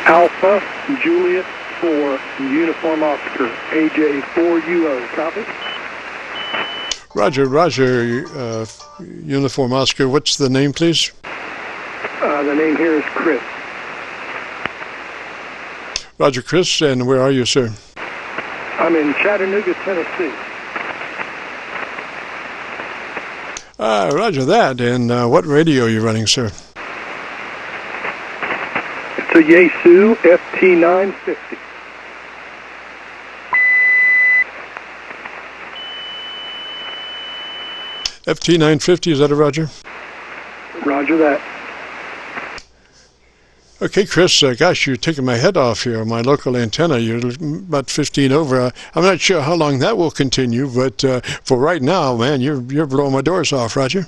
Alpha Juliet 4 Uniform Oscar AJ4UO. Copy? Roger, Uniform Oscar. What's the name, please? The name here is Chris. Roger, Chris, and where are you, sir? I'm in Chattanooga, Tennessee. Roger that. And what radio are you running, sir? It's a Yaesu FT-950. FT-950, is that a Roger? Roger that. Okay, Chris, gosh, you're taking my head off here. My local antenna, you're about 15 over. I'm not sure how long that will continue, but for right now, man, you're blowing my doors off, Roger.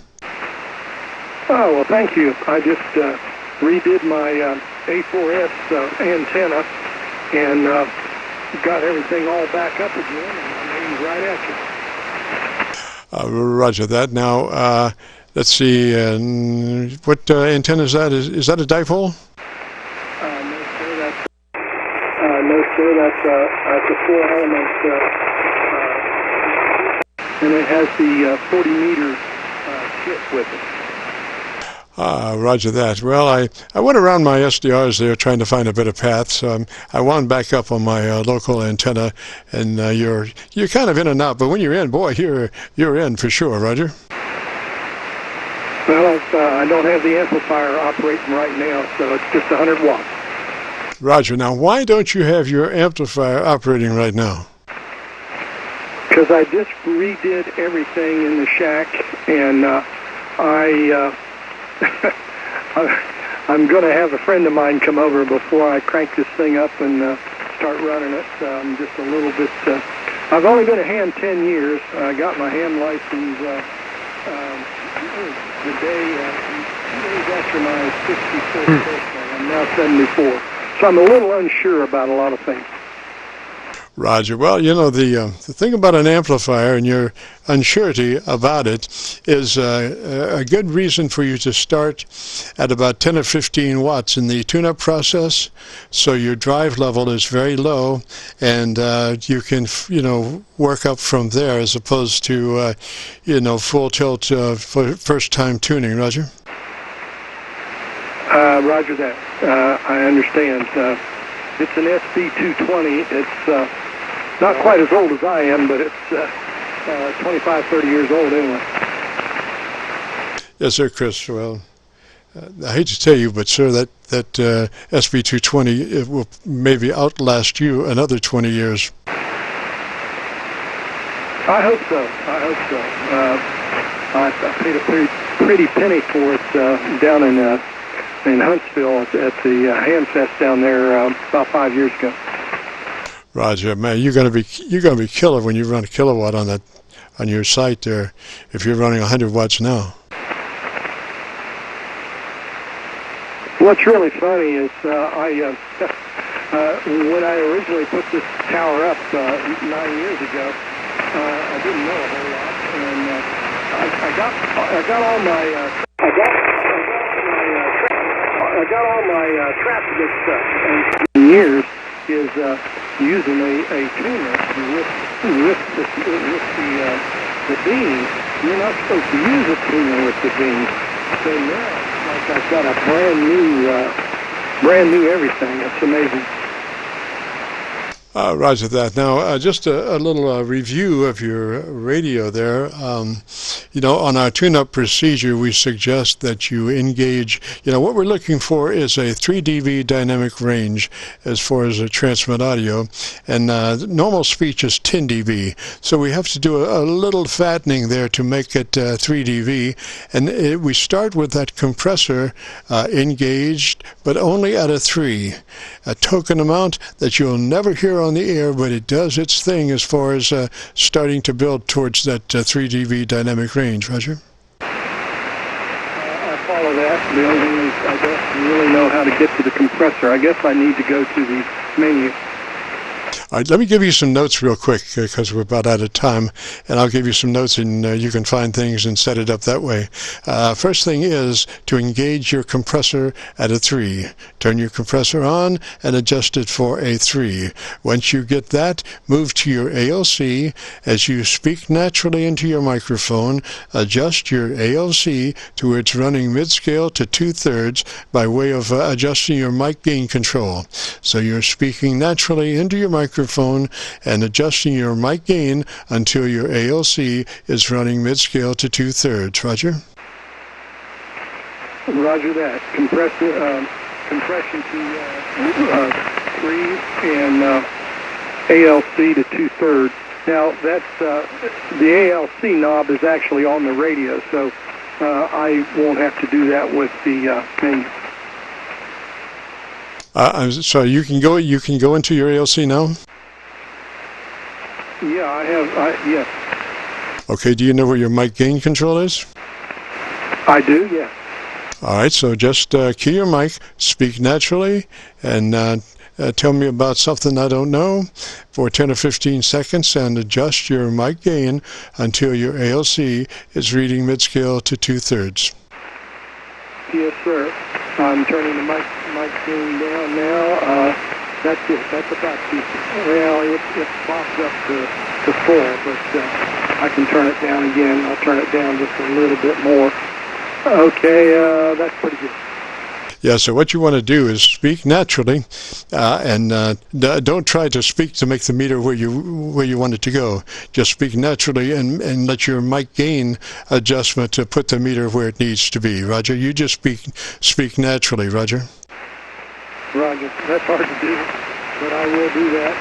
Oh, well, thank you. I just redid my A4S antenna and got everything all back up again, and I'm aiming right at you. Roger that. Now, let's see, what antenna is that? Is that a dipole? No, sir, that's a 4-element, and it has the 40-meter kit with it. Roger that. Well, I went around my SDRs there trying to find a better path, so I wound back up on my local antenna, and you're kind of in and out, but when you're in, boy, you're in for sure, Roger. Well, I don't have the amplifier operating right now, so it's just 100 watts. Roger. Now, why don't you have your amplifier operating right now? Because I just redid everything in the shack, and I'm going to have a friend of mine come over before I crank this thing up and start running it. I'm just a little bit... I've only been a ham 10 years. I got my ham license the day, 2 days after my 64th birthday. I'm now 74. So I'm a little unsure about a lot of things. Roger. Well, you know, the thing about an amplifier and your unsurety about it is a good reason for you to start at about 10 or 15 watts in the tune-up process, so your drive level is very low, and you can, work up from there as opposed to, full tilt for first-time tuning. Roger? Roger that. I understand. It's an SB220. It's not quite as old as I am, but it's 25, 30 years old anyway. Yes, sir, Chris. Well, I hate to tell you, but sir, that SB220 it will maybe outlast you another 20 years. I hope so. I paid a pretty penny for it down in Huntsville at the Hamfest down there about 5 years ago. Roger, man, you're gonna be killer when you run a kilowatt on your site there. If you're running 100 watts now. What's really funny is when I originally put this tower up 9 years ago, I didn't know a whole lot, and I got all my traffic stuff, and years is using a tuner with the beam. You're not supposed to use a tuner with the beam. So now it's like I've got a brand new everything. It's amazing. Roger that. Now, just a little review of your radio there. On our tune-up procedure, we suggest that you engage, what we're looking for is a 3 dB dynamic range as far as a transmit audio, and normal speech is 10 dB. So we have to do a little fattening there to make it 3 dB, and we start with that compressor engaged, but only at a 3. A token amount that you'll never hear on the air, but it does its thing as far as starting to build towards that 3 dB dynamic range. Roger? I follow that. The only thing is I don't really know how to get to the compressor. I guess I need to go to the menu. All right, let me give you some notes real quick because we're about out of time, and I'll give you some notes and you can find things and set it up that way. First thing is to engage your compressor at a 3. Turn your compressor on and adjust it for a 3. Once you get that, move to your ALC. As you speak naturally into your microphone, adjust your ALC to where it's running mid-scale to 2/3 by way of adjusting your mic gain control. So you're speaking naturally into your microphone and adjusting your mic gain until your ALC is running mid-scale to 2/3. Roger? Roger that. Compression to 3 and ALC to 2/3. Now that's the ALC knob is actually on the radio, so I won't have to do that with the menu. So you can go into your ALC now? Yeah, I have. Yes. Okay. Do you know where your mic gain control is? I do. Yes. All right. So just key your mic, speak naturally, and tell me about something I don't know for 10 or 15 seconds, and adjust your mic gain until your ALC is reading mid-scale to 2/3. Yes, sir. I'm turning the mic gain down now. That's it. That's about decent. Well, it pops up to full, but I can turn it down again. I'll turn it down just a little bit more. Okay, that's pretty good. Yeah, so what you want to do is speak naturally, and don't try to speak to make the meter where you want it to go. Just speak naturally and let your mic gain adjustment to put the meter where it needs to be. Roger, you just speak naturally, Roger. Roger, that's hard to do, but I will do that.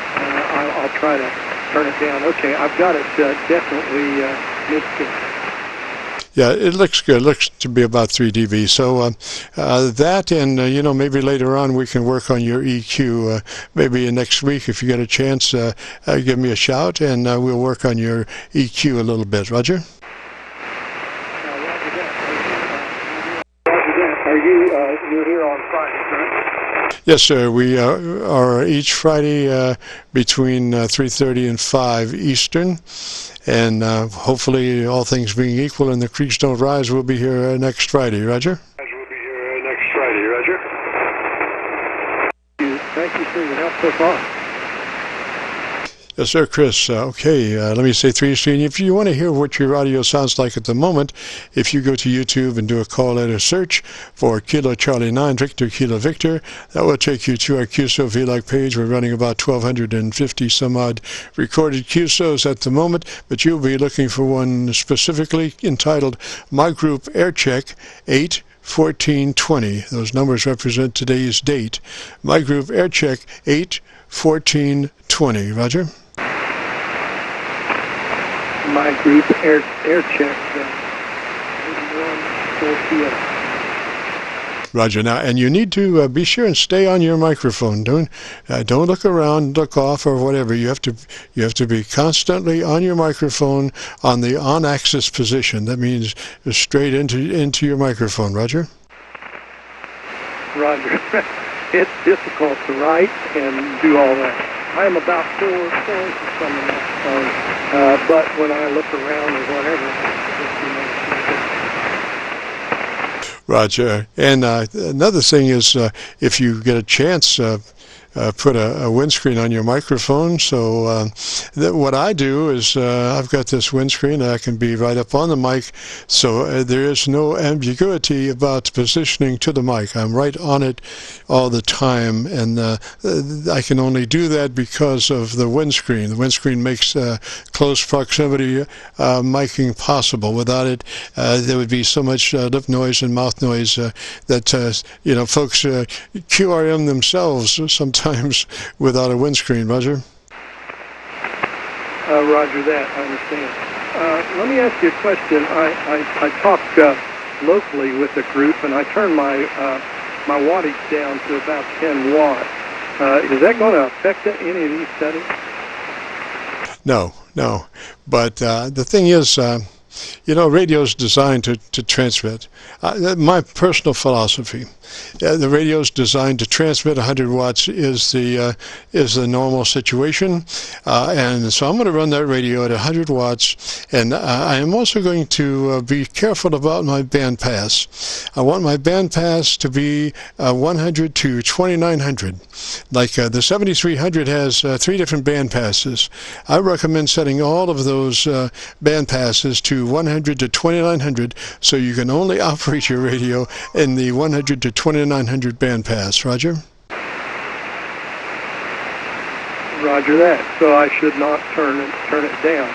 I'll try to turn it down. Okay, I've got it definitely mid-scale. Yeah, it looks good. It looks to be about 3 dB. So that, and maybe later on we can work on your EQ. Maybe next week, if you get a chance, give me a shout, and we'll work on your EQ a little bit. Roger? Roger that. Are you're here on Friday, right? Yes, sir. We are each Friday between 3:30 and 5 Eastern. And hopefully, all things being equal and the creeks don't rise, we'll be here next Friday. Roger? We'll be here next Friday. Roger? Thank you for your help so far. Yes, sir, Chris. Okay, let me say 3 screen. If you want to hear what your audio sounds like at the moment, if you go to YouTube and do a call letter search for Kilo Charlie 9 Victor Kilo Victor, that will take you to our Qso-Vlog page. We're running about 1,250 some odd recorded Qsos at the moment, but you'll be looking for one specifically entitled My Group AIRCHECK 8/14/20. Those numbers represent today's date. My Group AIRCHECK 8/14/20. Roger? My group AIRCHECK 8148. Roger. Now, and you need to be sure and stay on your microphone. Don't look around, look off, or whatever. You have to be constantly on your microphone on the on-axis position. That means straight into your microphone. Roger. Roger. It's difficult to write and do all that. I am about 4 inches from the microphone, but when I look around or whatever, Roger. And another thing is, if you get a chance, put a windscreen on your microphone. So what I do is I've got this windscreen that I can be right up on the mic, so there is no ambiguity about positioning to the mic. I'm right on it all the time, and I can only do that because of the windscreen. The windscreen makes close proximity miking possible. Without it, there would be so much lip noise and mouth noise that folks QRM themselves sometimes without a windscreen. Roger? Roger that. I understand. Let me ask you a question. I talk locally with a group, and I turn my wattage down to about 10 watts. Is that going to affect any of these settings? No. But the thing is, radio is designed to transmit. My personal philosophy, the radio is designed to transmit 100 watts is the normal situation, and so I'm going to run that radio at 100 watts, and I am also going to be careful about my band pass. I want my band pass to be 100 to 2900. Like the 7300 has 3 different band passes. I recommend setting all of those band passes to 100 to 2900, so you can only operate your radio in the 100 to 2900 band pass. Roger? Roger that. So I should not turn it down.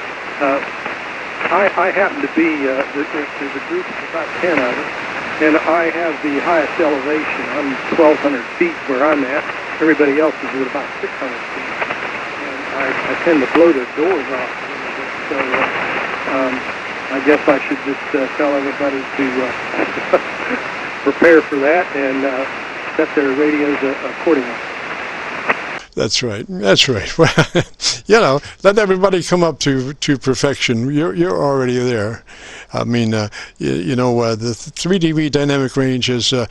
I happen to be, there's a group of about 10 of us, and I have the highest elevation. I'm 1,200 feet where I'm at. Everybody else is at about 600 feet. And I tend to blow the doors off a little bit. So I guess I should just tell everybody to prepare for that and set their radios accordingly. That's right. That's right. Well, let everybody come up to perfection. You're already there. I mean, the 3 dB dynamic range is a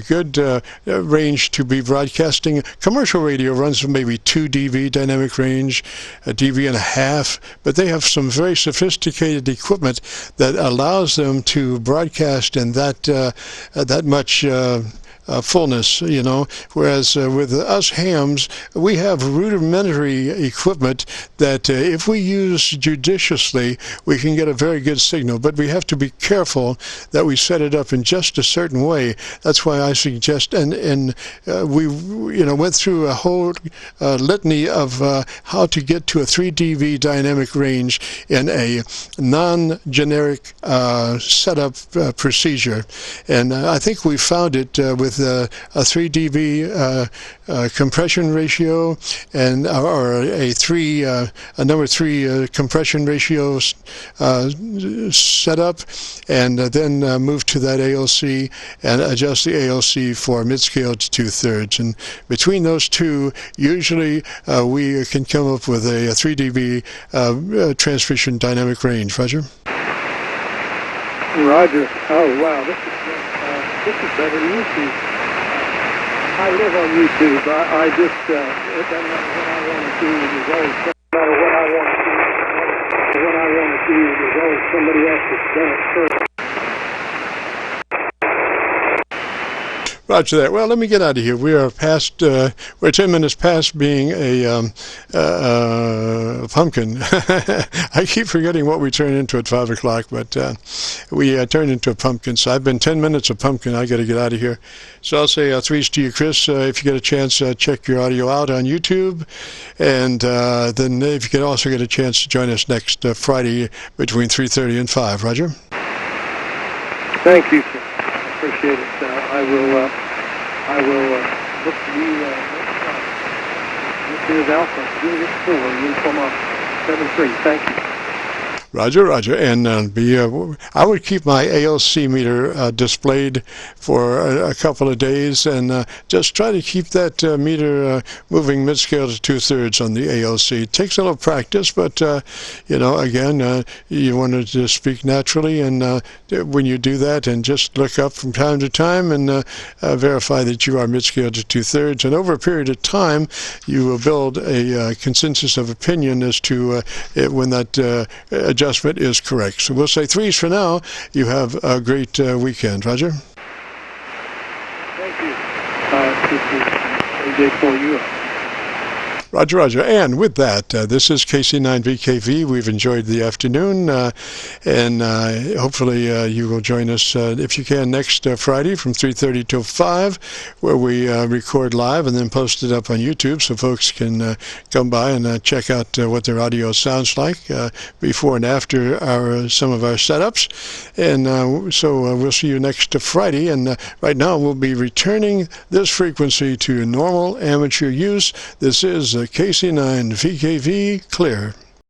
good range to be broadcasting. Commercial radio runs maybe 2 dB dynamic range, a dB and a half, but they have some very sophisticated equipment that allows them to broadcast in that much fullness, whereas with us hams, we have rudimentary equipment that if we use judiciously, we can get a very good signal, but we have to be careful that we set it up in just a certain way. That's why I suggest, and we went through a whole litany of how to get to a 3 dB dynamic range in a non-generic setup procedure, and I think we found it with a 3 dB compression ratio and or a number 3 compression ratio setup, and then move to that ALC and adjust the ALC for mid-scale to 2/3. And between those two, usually we can come up with a 3 dB transmission dynamic range. Roger? Roger. Oh, wow. This is better than YouTube. I live on YouTube. I just, it doesn't matter what I want to do. There's always, no matter what I want to do, there's always somebody else that's done it first. Roger that. Well, let me get out of here. We are past, we're 10 minutes past being a pumpkin. I keep forgetting what we turn into at 5 o'clock, but we turned into a pumpkin. So I've been 10 minutes of pumpkin. I got to get out of here. So I'll say threes to you, Chris. If you get a chance, check your audio out on YouTube. And then if you could also get a chance to join us next Friday between 3:30 and 5. Roger? Thank you, sir. I appreciate it. I will look to you next Friday. This is Alpha, Julius 4, Uniform Officer 73. Thank you. Roger, Roger. And I would keep my ALC meter displayed for a couple of days, and just try to keep that meter moving mid-scale to 2/3 on the ALC. It takes a little practice, but again, you want to speak naturally, and when you do that, and just look up from time to time and verify that you are mid-scale to 2/3, and over a period of time, you will build a consensus of opinion as to when that adjustment is correct. So we'll say threes for now. You have a great weekend. Roger? Thank you. This is AJ4UO. Roger, Roger. And with that, this is KC9VKV. We've enjoyed the afternoon, and hopefully you will join us, if you can, next Friday from 3:30 till 5, where we record live and then post it up on YouTube so folks can come by and check out what their audio sounds like before and after some of our setups. And so we'll see you next Friday. And right now we'll be returning this frequency to normal amateur use. This is KC9VKV clear.